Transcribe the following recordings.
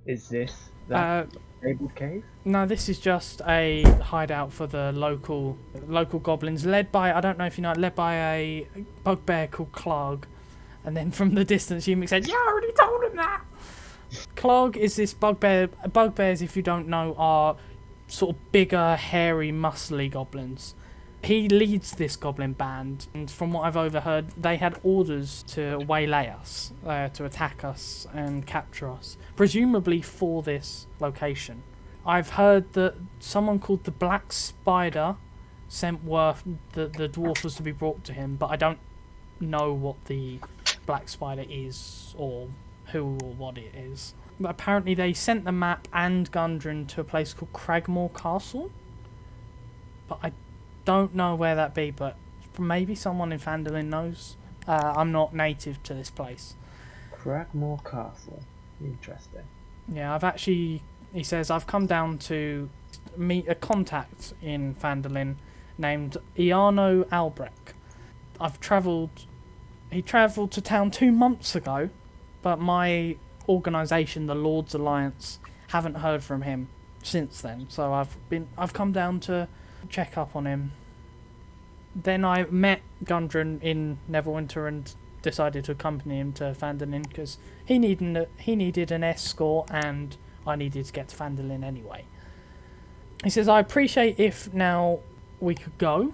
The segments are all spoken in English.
Is this that fabled cave? No, this is just a hideout for the local goblins, led by, I don't know if you know, led by a bugbear called Clog. And then from the distance, you said, "Yeah, I already told him that." Clog is this bugbear. Bugbears, if you don't know, are sort of bigger, hairy, muscly goblins. He leads this goblin band, and from what I've overheard, they had orders to waylay us, to attack us and capture us, presumably for this location. I've heard that someone called the Black Spider sent word that the dwarf was to be brought to him, but I don't know what the Black Spider is or who or what it is. But apparently they sent the map and Gundren to a place called Cragmore Castle, but I don't know where that be, but maybe someone in Phandelver knows. I'm not native to this place. Cragmore Castle. Interesting. Yeah, he says, I've come down to meet a contact in Phandelver named Iarno Albrecht. He travelled to town 2 months ago, but my organisation, the Lord's Alliance, haven't heard from him since then. So I've come down to check up on him. Then I met Gundren in Neverwinter and decided to accompany him to Phandelver because he needed an escort and I needed to get to Phandelver anyway. He says, I appreciate if now we could go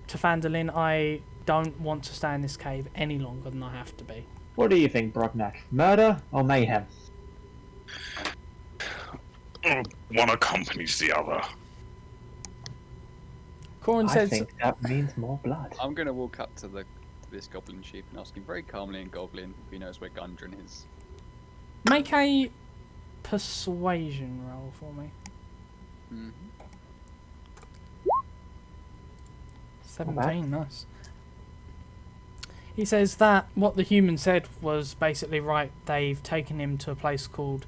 to Phandelver. I don't want to stay in this cave any longer than I have to be. What do you think, Brognac? Murder or mayhem? One accompanies the other. Corin I says, think that means more blood. I'm going to walk up to this goblin chief and ask him very calmly in Goblin if he knows where Gundren is. make a persuasion roll for me. Mm-hmm. 17, nice. He says that what the human said was basically right. They've taken him to a place called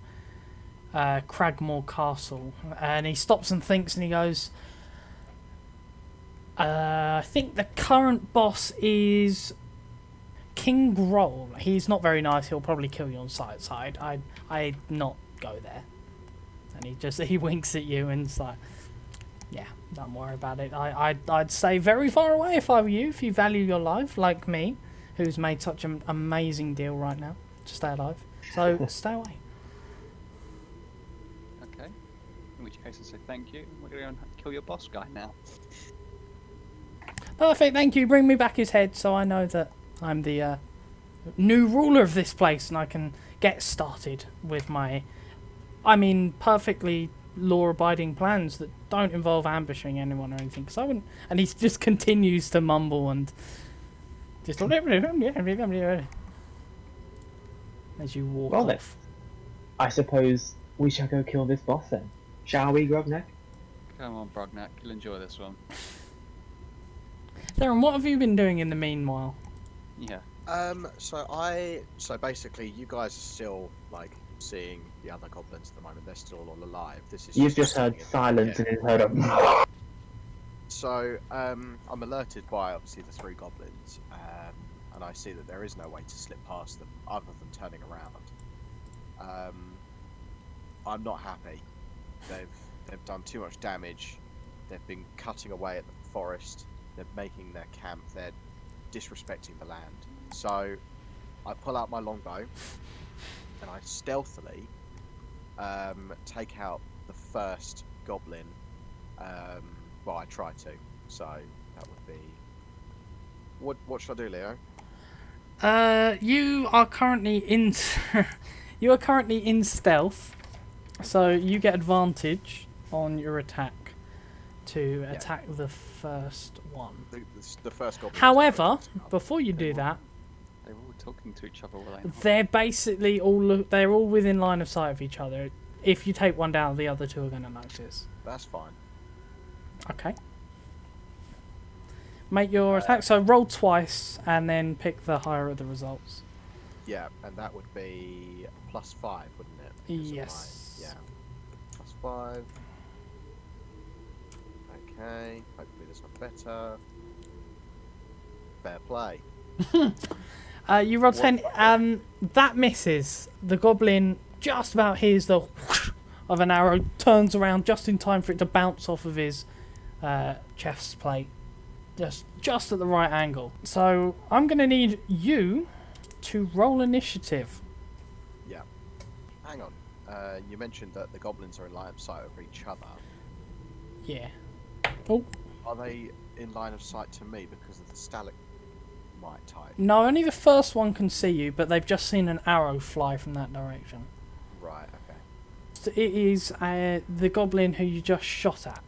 Cragmore Castle. And he stops and thinks and he goes, I think the current boss is King Groll. He's not very nice. He'll probably kill you on sight. So I'd not go there. And he winks at you and it's like, yeah, don't worry about it. I'd stay very far away if I were you, if you value your life, like me, who's made such an amazing deal right now to stay alive. So stay away. Okay. In which case I say thank you. We're going to go and kill your boss guy now. Perfect, thank you. Bring me back his head so I know that I'm the new ruler of this place and I can get started with my, perfectly law-abiding plans that don't involve ambushing anyone or anything. Because I wouldn't. And he just continues to mumble and just as you walk Well, off. I suppose we shall go kill this boss then. Shall we, Grognak? Come on, Brognac. You'll enjoy this one. Theron, what have you been doing in the meanwhile? Yeah. So basically, you guys are still like seeing the other goblins at the moment. They're still all alive. This is You've just heard silence and you've heard a... So I'm alerted by obviously the 3 goblins, and I see that there is no way to slip past them other than turning around. I'm not happy. They've done too much damage. They've been cutting away at the forest. They're making their camp. They're disrespecting the land. So I pull out my longbow and I stealthily take out the first goblin. Well, I try to. So that would be. What should I do, Leo? You are currently in. You are currently in stealth, so you get advantage on your attack to attack the first one. The first goblin. However, before you do that, They were all talking to each other, were they not? they're basically they're all within line of sight of each other. If you take one down, the other 2 are going to notice. That's fine. Okay. Make your attack. So roll twice and then pick the higher of the results. Yeah, and that would be +5, wouldn't it? Because of Yes. yeah. +5. Okay. Hopefully this one's better. Fair play. You roll 10. That misses. The goblin just about hears the whoosh of an arrow, turns around just in time for it to bounce off of his chest plate. Just at the right angle. So I'm going to need you to roll initiative. Yeah. Hang on. You mentioned that the goblins are in line of sight of each other. Yeah. Oh, Are they in line of sight to me because of the stalagmite type? no, only the first one can see you, but they've just seen an arrow fly from that direction. Right, okay. So it is the goblin who you just shot at.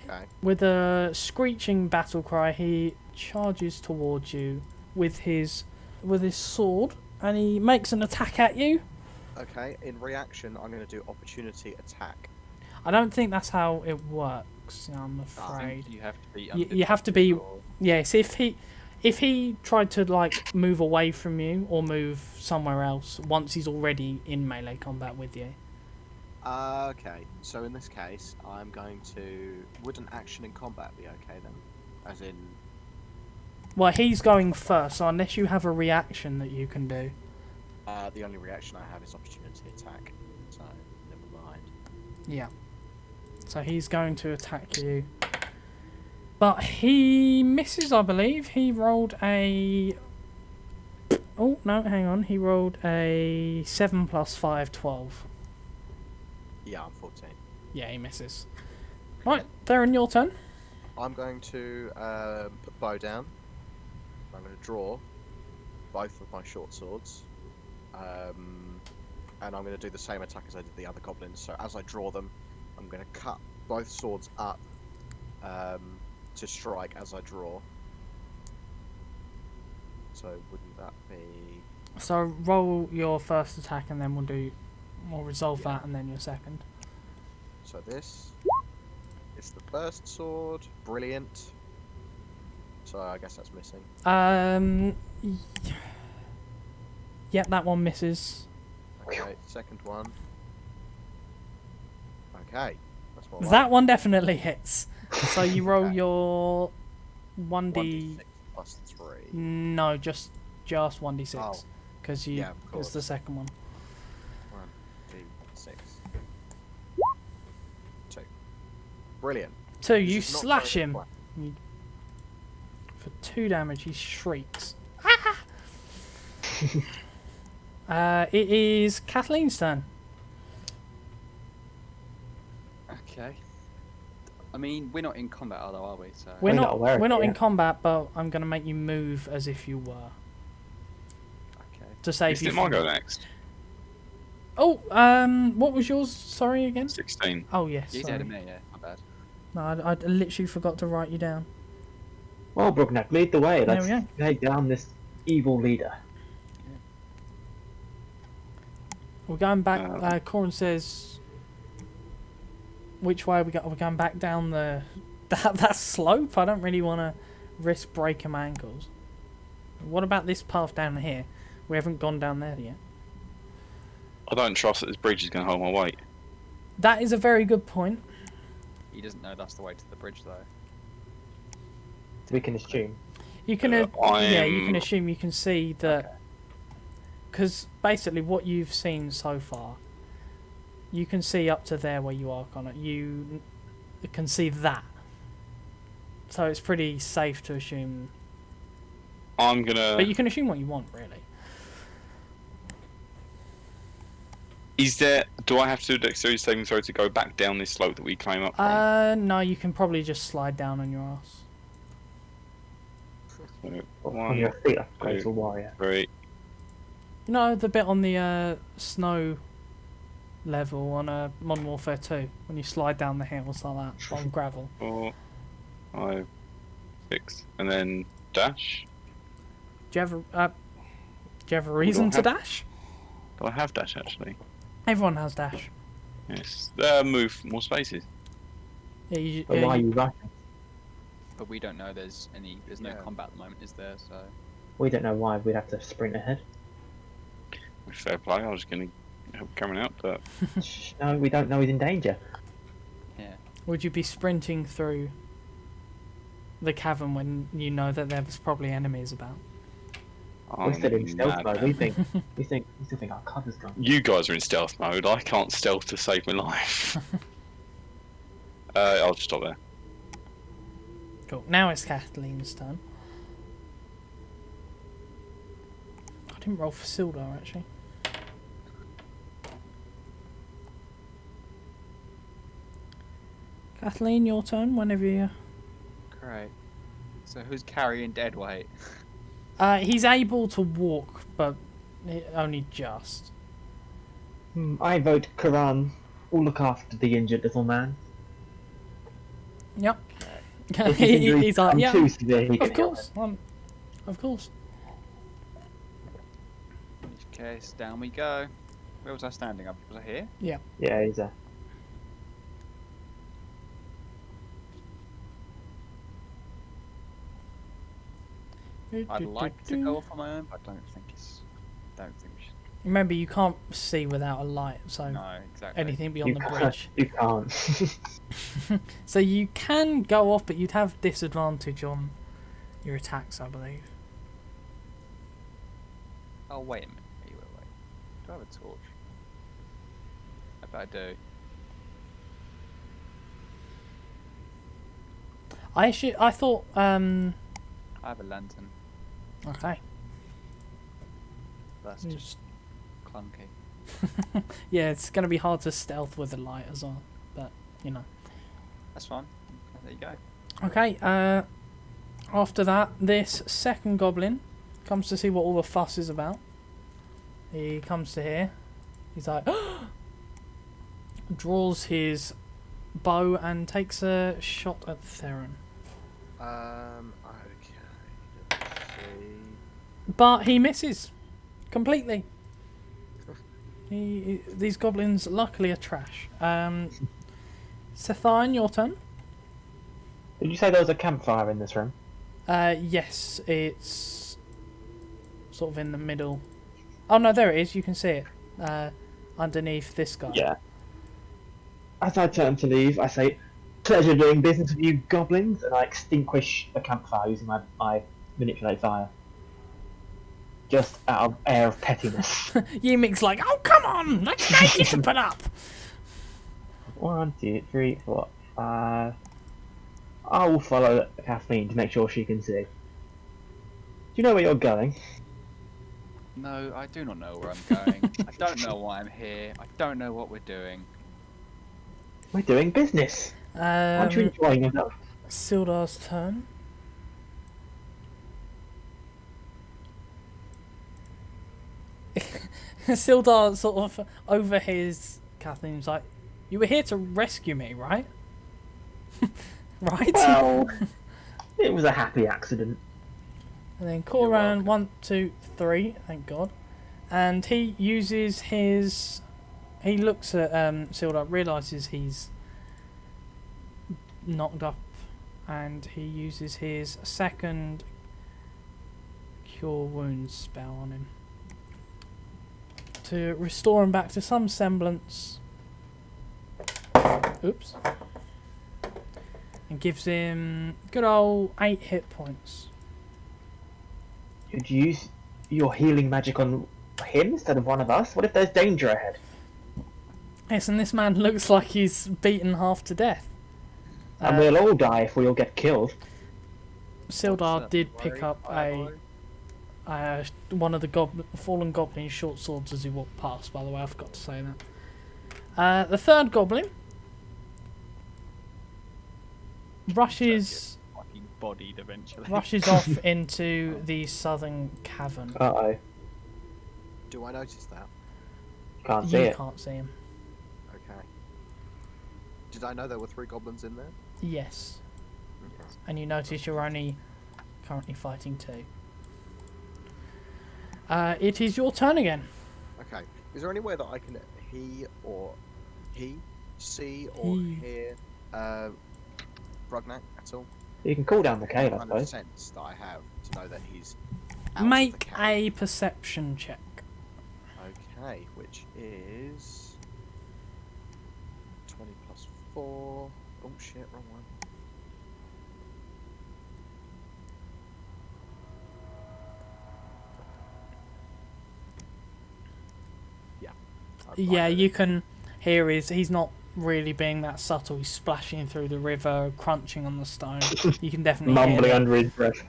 Okay. With a screeching battle cry, he charges towards you with his sword, and he makes an attack at you. Okay, in reaction, I'm going to do opportunity attack. I don't think that's how it works, I'm I afraid. think you have to be. You have to be. or- Yes, if he tried to like move away from you or move somewhere else once he's already in melee combat with you. Okay, so in this case, I'm going to... Would an action in combat be okay then? As in... Well, he's going first, so unless you have a reaction that you can do. the only reaction I have is opportunity attack. So, never mind. Yeah. So he's going to attack you. But he misses, I believe. He rolled a... Oh, no, hang on. He rolled a 7 plus 5, 12. Yeah, I'm 14. Yeah, he misses. Right, Darren, your turn. I'm going to put bow down. I'm going to draw both of my short swords. And I'm going to do the same attack as I did the other goblins. So as I draw them, I'm going to cut both swords up to strike as I draw. So wouldn't that be... So roll your first attack and then we'll resolve that and then your second. So this is the first sword. Brilliant. So I guess that's missing. Yep, that one misses. Okay, second one. Okay, that's more like That one definitely hits. So you roll Okay. your 1d... 1d6 plus 3. No, just 1d6. Oh. Because Yeah, of it's course. the second one. 1d6. 2. Brilliant. 2, This you is not slash very him. good. For 2 damage, he shrieks. It is Kathleen's turn. Okay. I mean, we're not in combat, although, are we? So. We're not not. aware of We're it not in yet. combat, but I'm gonna make you move as if you were Okay. to save Is you. it my go next? Oh, what was yours? Sorry again. 16. Oh yes. He's sorry. ahead of me, yeah. Not bad. No, I literally forgot to write you down. Well, Brugnac, lead the way. There Let's we go. take down this evil leader. We're going back. Corin says, "Which way are we go? We're going back down that slope. I don't really want to risk breaking my ankles. What about this path down here? We haven't gone down there yet. I don't trust that this bridge is going to hold my weight. That is a very good point. He doesn't know that's the way to the bridge, though. We can assume. You can, Uh, yeah, you can I'm- assume you can see that, because basically what you've seen so far, you can see up to there where you are, Connor. You can see that, so it's pretty safe to assume. I'm going to... But you can assume what you want, really. Is there... Do I have to do a dexterity saving throw to go back down this slope that we came up from? No, you can probably just slide down on your ass. So, On your feet, like a 2, graceful warrior. 3... You know the bit on the snow level on Modern Warfare 2 when you slide down the hills like that on gravel. 4, 5, 6, and then dash. Do you have a reason to have- dash? Do I have dash actually? Everyone has dash. Yes. Move more spaces. Yeah, you, But why are you rushing? But we don't know there's no Yeah. combat at the moment, is there? So. We don't know why we'd have to sprint ahead. Fair play. I was going to help Cameron out, but Shh, no, we don't know he's in danger. Yeah. Would you be sprinting through the cavern when you know that there's probably enemies about? We're still in stealth mode. We madman. still think our cover's gone. You guys are in stealth mode. I can't stealth to save my life. I'll just stop there. Cool. Now it's Kathleen's turn. I didn't roll for Sildar actually. Kathleen, your turn whenever you. Great. So who's carrying dead weight? He's able to walk, but only just. I vote Karan will look after the injured little man. Yep. If his injuries He's like, become yeah, too severe, he can of help course, of course. In which case, down we go. Where was I standing? Was I here? Yeah. Yeah, he's a. I'd like to go off on my own, but I don't think we should. Remember, you can't see without a light, so No, exactly. anything beyond You the can't. bridge. You can't. So you can go off, but you'd have disadvantage on your attacks, I believe. Oh, wait a minute. Wait. Do I have a torch? I bet I do. I thought. I have a lantern. Okay. That's just clunky. Yeah, it's going to be hard to stealth with a light as well, but you know. That's fine. There you go. Okay. After that, this second goblin comes to see what all the fuss is about. He comes to here. He's like, draws his bow and takes a shot at Theron. Okay. Let's see. But he misses completely. These goblins luckily are trash. Setharn, your turn. Did you say there was a campfire in this room? Yes, it's sort of in the middle. Oh no, there it is. You can see it underneath this guy. Yeah. As I turn to leave, I say, "Pleasure doing business with you, goblins," and I extinguish the campfire using my manipulate fire. Just out of air of pettiness. Yimik's like, oh come on, let's make it to put up. 1, 2, 3, 4, 5. I will follow Kathleen to make sure she can see. Do you know where you're going? No, I do not know where I'm going. I don't know why I'm here. I don't know what we're doing. We're doing business. Aren't you enjoying yourself? Sildar's turn. Sildar sort of overhears Kathleen's like, you were here to rescue me, right? Right? Well, it was a happy accident. And then call around 1, 2, 3, thank God. And he uses his. He looks at Sildar, realises he's knocked up, and he uses his second Cure Wounds spell on him to restore him back to some semblance. Oops. And gives him good old 8 hit points. You'd use your healing magic on him instead of one of us? What if there's danger ahead? Yes, and this man looks like he's beaten half to death. And we'll all die if we all get killed. Sildar did pick up one of the fallen goblin short swords as he walked past, by the way, I forgot to say that. The third goblin rushes Fucking bodied eventually. off into the southern cavern. Uh-oh. Do I notice that? Can't see You it. can't see him. Okay. Did I know there were 3 goblins in there? Yes. Okay. And you notice you're only currently fighting 2. It is your turn again. Okay. Is there any way that I can see or He. hear Brugnac at all? You can cool down the cave, I Kind of suppose. sense that I have to know that he's out of the Make cave. a perception check. Okay, which is 20 plus 4. Oh shit, wrong one. Yeah, you can hear he's not really being that subtle. He's splashing through the river, crunching on the stone. You can definitely Mumbling hear under his breath.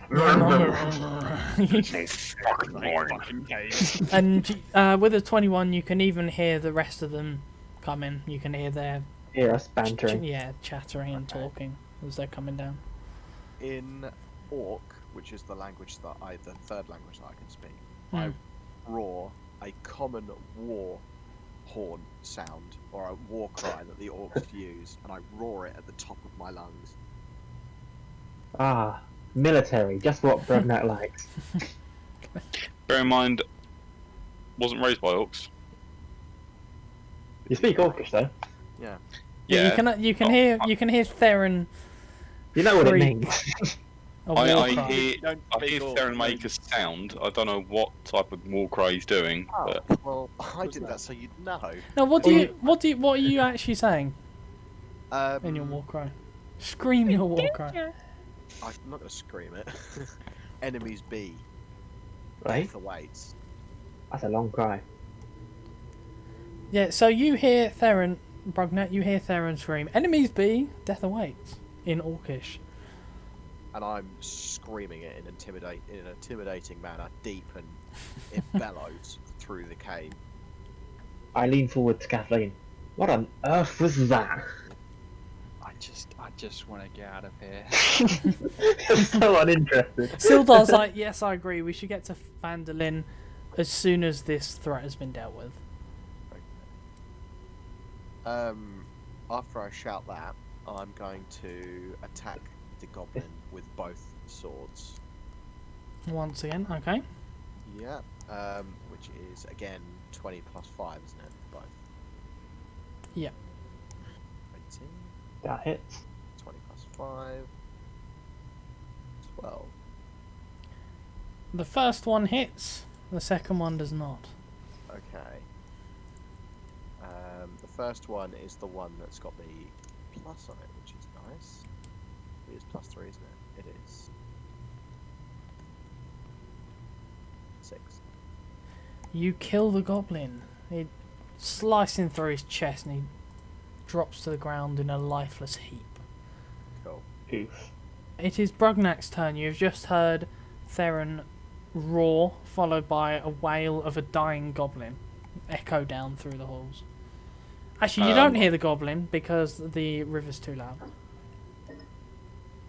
and with a 21, you can even hear the rest of them coming. You can hear their Hear us bantering. chattering and talking as they're coming down. In Orc, which is the language that the third language that I can speak, I roar a common war horn sound, or a war cry that the orcs use, and I roar it at the top of my lungs. Ah, military, just what Brugnac likes. Bear in mind, wasn't raised by orcs. You speak Orcish though. Yeah. Yeah, you can hear Theron. You know what it Shriek. means. I cry. hear Theron make a sound. I don't know what type of war cry he's doing, but Well, I did that so you'd know. No, what are you actually saying in your war cry? Scream your war cry. I'm not gonna scream it. Enemies be. Right? Death awaits. That's a long cry. Yeah, so you hear Theron, Brugnet, you hear Theron scream, "Enemies be, death awaits," in Orcish. And I'm screaming it in an intimidating manner, deep, and it bellows through the cave. I lean forward to Kathleen. What on earth was that? I just want to get out of here. So uninterested. Sildar's like, yes, I agree, we should get to Phandelver as soon as this threat has been dealt with. After I shout that, I'm going to attack the goblin with both swords. Once again, okay. Yeah. Which is again 20 plus 5, isn't it? Both. Yeah. 18. That hits. 20 plus 5. 12. The first one hits, the second one does not. Okay. The first one is the one that's got the plus on it, which is nice. It is plus 3, isn't it? It is. 6. You kill the goblin. It slicing through his chest and he drops to the ground in a lifeless heap. Cool. Oof. It is Brugnac's turn. You've just heard Theron roar, followed by a wail of a dying goblin echo down through the halls. Actually, you don't hear the goblin because the river's too loud.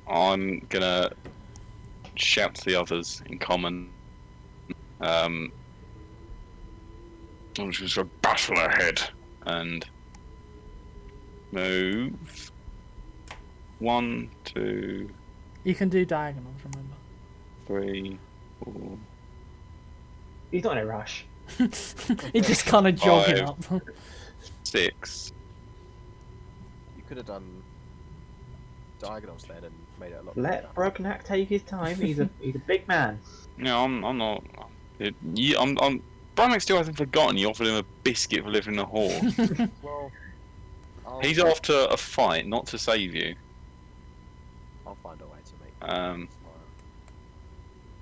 I'm gonna shout to the others in common. I'm just gonna battle ahead and move. 1, 2, You can do diagonals, remember. 3, 4. He's not in a rush. He's just kind of jogging 5. up. 6. You could have done diagonals then and made it a lot Let better. Brugnac take his time. He's a big man. No, I'm not. Brandon still hasn't forgotten you offered him a biscuit for living in a hall. Well, He's after a fight, not to save you. I'll find a way to make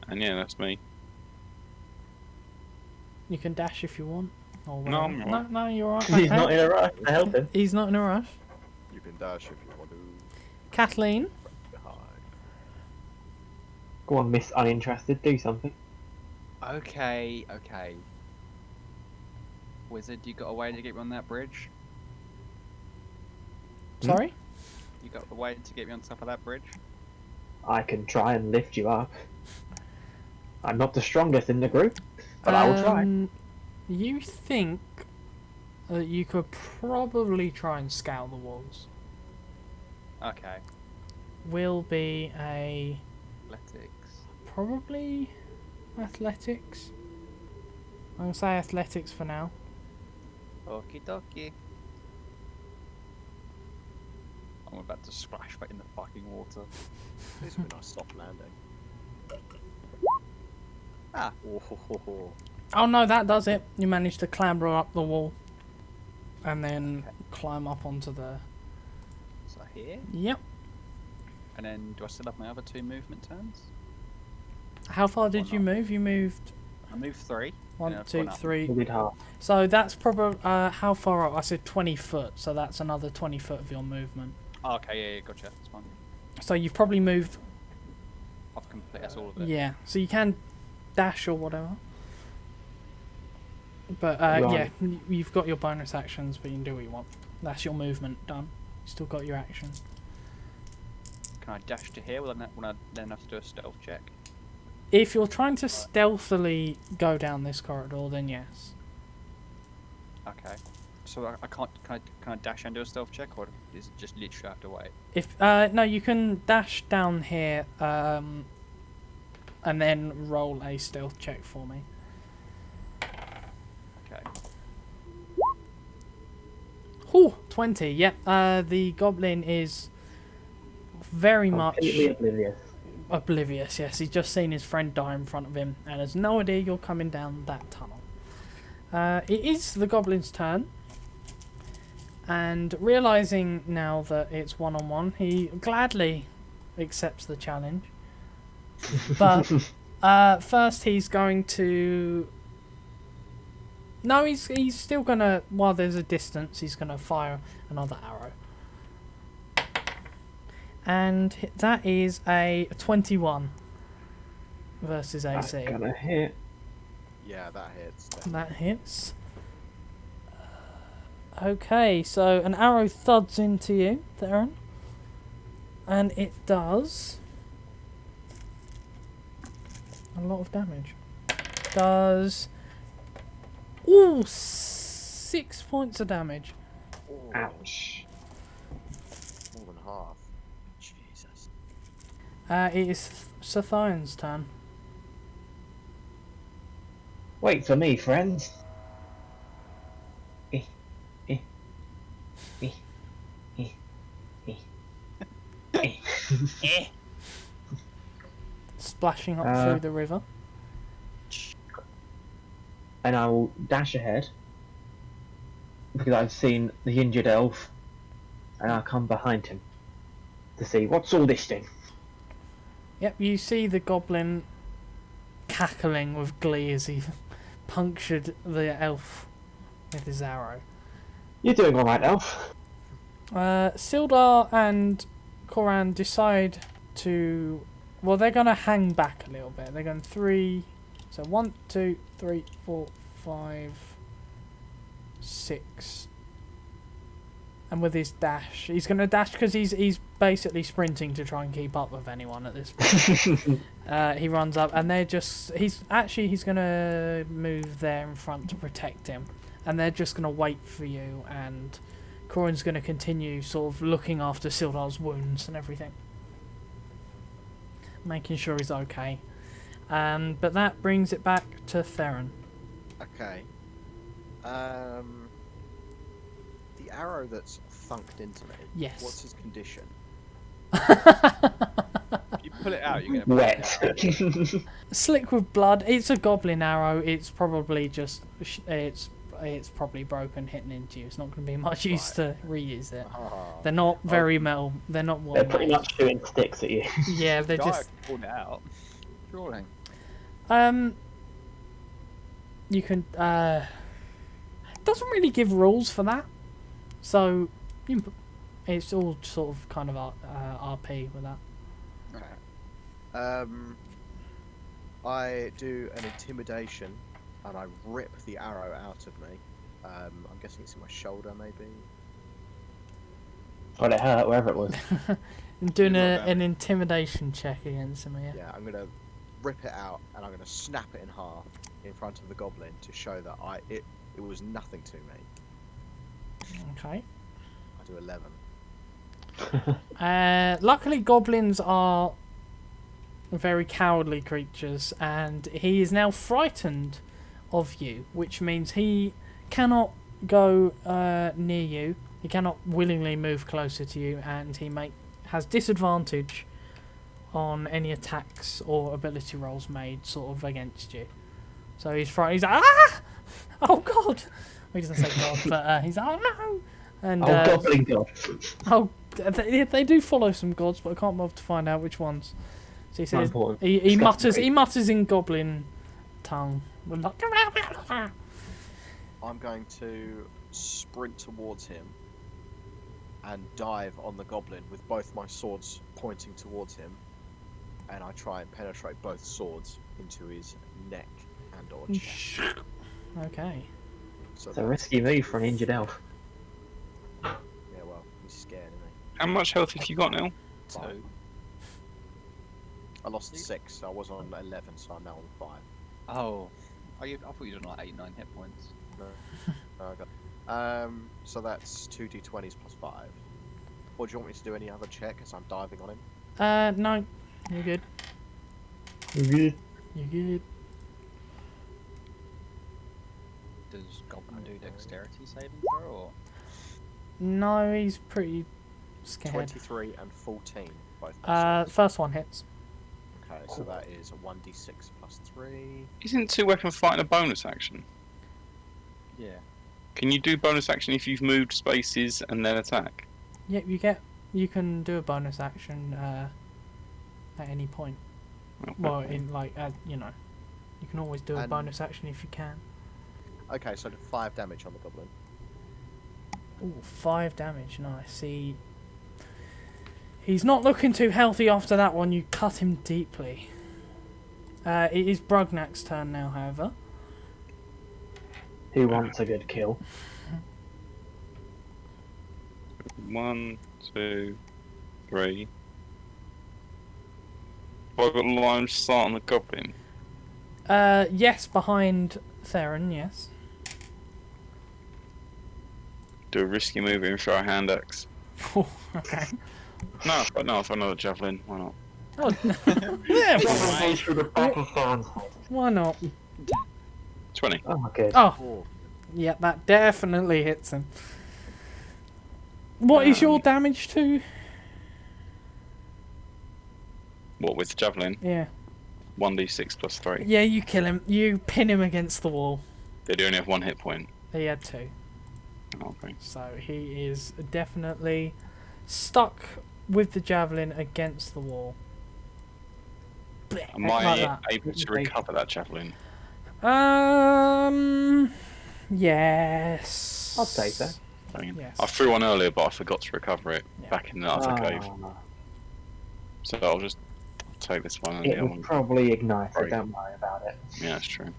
And yeah, that's me. You can dash if you want. Or No, I'm whatever. alright. No, you're alright. He's not in a rush to help him. He's not in a rush. You can dash if you want to. Kathleen, Behind. Go on, Miss Uninterested. Do something. Okay. Wizard, you got a way to get me on that bridge? sorry? You got a way to get me on top of that bridge? I can try and lift you up. I'm not the strongest in the group, but I will try. You think that you could probably try and scale the walls. Okay. Will be a Athletics. probably athletics. I'm gonna say athletics for now. Okie dokie. I'm about to splash back in the fucking water. This would be a nice soft landing. Ah. Oh, Oh no, that does it. You managed to clamber up the wall and then climb up onto the. So here. Yep. And then do I still have my other 2 movement turns? How far did Or you not. move? You moved I moved 3. One, I've two, gone up. three. We did half. So that's probably how far up? I said 20 foot. So that's another 20 foot of your movement. Oh, okay, yeah, gotcha. That's fine. So you've probably moved. I've completed. That's all of it. Yeah. So you can dash or whatever. But Right. yeah, you've got your bonus actions, but you can do what you want. That's your movement done. You still got your action. Can I dash to here? Will I then have to do a stealth check? If you're trying to stealthily go down this corridor, then yes. Okay. So I can't. Can I dash and do a stealth check, or is it just literally have to wait? If no, you can dash down here, and then roll a stealth check for me. Okay. Ooh, 20. Yep. The goblin is very much Completely oblivious. oblivious. Yes, he's just seen his friend die in front of him, and has no idea you're coming down that tunnel. It is the goblin's turn, and realizing now that it's one-on-one, he gladly accepts the challenge. But first, he's going to. No, he's still gonna. While there's a distance, he's gonna fire another arrow, and that is a 21 versus That's AC. gonna hit. Yeah, that hits. That hits. Okay, so an arrow thuds into you, Theron, and it does a lot of damage. Does 6 points of damage. Ouch. More than half. Jesus. It is Sathion's turn. Wait for me, friends. Eh, eh, eh, eh, eh, eh. Splashing up through the river. And I will dash ahead because I've seen the injured elf, and I'll come behind him to see what's all this thing. Yep, you see the goblin cackling with glee as he punctured the elf with his arrow. You're doing all right, elf. Sildar and Koran decide to. Well, they're going to hang back a little bit. They're going 3. So 1, 2, 3, 4, 5, 6. And with his dash, he's going to dash because he's basically sprinting to try and keep up with anyone at this point. He runs up, and they're just. He's going to move there in front to protect him, and they're just going to wait for you. And Corin's going to continue sort of looking after Sildar's wounds and everything, making sure he's okay. But that brings it back to Theron. Okay. The arrow that's thunked into me. Yes. What's his condition? If you pull it out, you're gonna Wet. Slick with blood. It's a goblin arrow. It's probably just it's probably broken hitting into you. It's not going to be much use to reuse it. They're not very metal. They're not. They're pretty much shooting sticks at you. Yeah, they're Guy just. pulled it out. Surely. You can. It doesn't really give rules for that, so it's all sort of kind of RP with that. Okay. I do an intimidation, and I rip the arrow out of me. I'm guessing it's in my shoulder, maybe. Well, it hurt wherever it was. And doing Yeah, an intimidation check against him. Yeah. Yeah, I'm gonna rip it out, and I'm gonna snap it in half in front of the goblin to show that it was nothing to me. Okay. I do 11. Luckily, goblins are very cowardly creatures, and he is now frightened of you, which means he cannot go near you. He cannot willingly move closer to you, and he has disadvantage on any attacks or ability rolls made sort of against you. So he's frightened. He's like, ah! Oh God! Well, he doesn't say God, but he's like, oh no! And Goblin god. oh, they do follow some gods, but I can't bother to find out which ones. So he says important. he mutters in goblin tongue, We're not. I'm going to sprint towards him and dive on the goblin with both my swords pointing towards him, and I try and penetrate both swords into his neck and or chest. Okay. So It's a risky move for an injured elf. yeah, well, he's scared, isn't he? How much health have you got now? 2. I lost 6, so I was on 11, so I'm now on 5. Oh. I thought you were on like 8, 9 hit points. No, okay. So that's 2d20s plus 5. Or do you want me to do any other check as I'm diving on him? No. You're good. Good. You're good. Does Goblin do dexterity saving throw or? No, he's pretty scared. 23 and 14, both. my swords. First one hits. Okay, so that is a 1d6 plus 3. Isn't two-weapon fighting a bonus action? Yeah. Can you do bonus action if you've moved spaces and then attack? Yep, you can do a bonus action at any point. Oh, Well, okay. in like you know, you can always do a And- bonus action if you can. Okay, so 5 damage on the goblin. Ooh, 5 damage. Nice. He's not looking too healthy after that one. You cut him deeply. It is Brugnak's turn now, however. Who wants a good kill? 1, 2, 3. Have I got line of sight on the goblin? Yes, behind Theron. Yes. Do a risky move and throw a hand axe. Oh, okay. No, but no, I'll throw another javelin. Why not? Oh, yeah. Goes through the back of Theron's head. Why not? 20. Oh my god. Oh, Oh, yeah, that definitely hits him. What is your damage to? What, with the javelin? Yeah. 1d6 plus 3. Yeah, you kill him. You pin him against the wall. They only have 1 hit point. He had 2. Oh, okay. So he is definitely stuck with the javelin against the wall. Am Like I that. able to recover that javelin? Yes. I'd say so. Yes. I threw one earlier, but I forgot to recover it Yeah. back in the other cave. Ah, So I'll just take this one and the it other would one. probably ignite, so Right. don't worry about it. Yeah, that's true.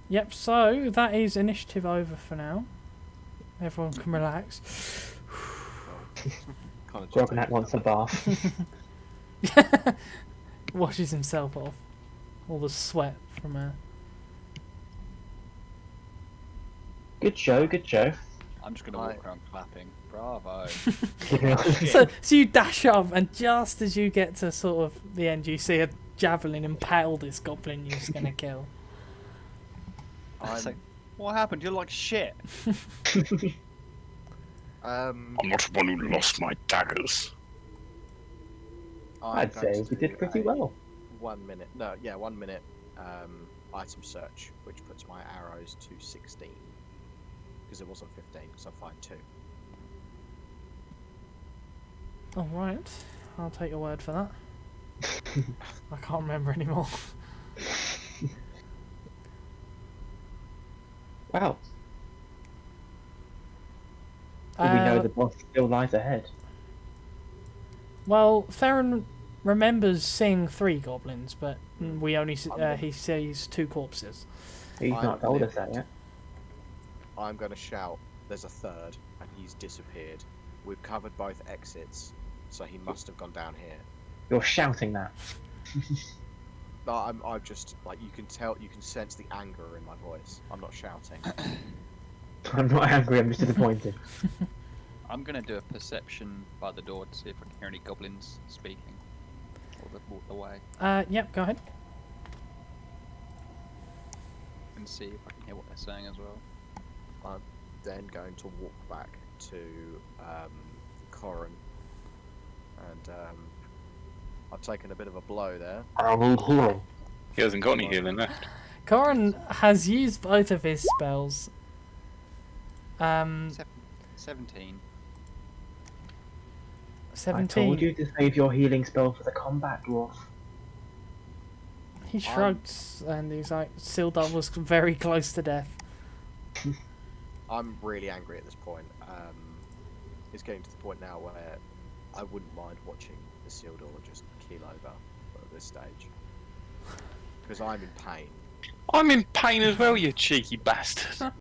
Yep, so that is initiative over for now. Everyone can relax. kind of Grognak wants a bath. Washes himself off. All the sweat from Good show, good show. I'm just gonna walk around clapping. Bravo. So you dash up, and just as you get to sort of the end, you see a javelin impale this goblin you're just gonna kill. It's like, what happened? You're like shit. I'm not one who lost my daggers. I'd say we did pretty well. 1 minute. No, yeah, 1 minute item search, which puts my arrows to 16. Because it wasn't 15, because I find 2. Alright, I'll take your word for that. I can't remember anymore. Wow. We know the boss still lies ahead. Well, Theron remembers seeing 3 goblins, but we only he sees 2 corpses. He's I'm not told us lived. that yet. I'm going to shout, there's a third, and he's disappeared. We've covered both exits, so he must have gone down here. You're shouting that. No, I'm just, like, you can tell, you can sense the anger in my voice. I'm not shouting. I'm not angry, I'm just disappointed. I'm gonna do a perception by the door to see if I can hear any goblins speaking. Or they've walked away. Yep, go ahead. And see if I can hear what they're saying as well. I'm then going to walk back to Corin, and I've taken a bit of a blow there. I need healing. He hasn't got any healing left. Corin has used both of his spells. 17. I told 17. you to save your healing spell for the combat dwarf. He shrugged and he's like, Sildar was very close to death. I'm really angry at this point. It's getting to the point now where I wouldn't mind watching the Sildar just keel over at this stage. Because I'm in pain. I'm in pain as well, you cheeky bastard.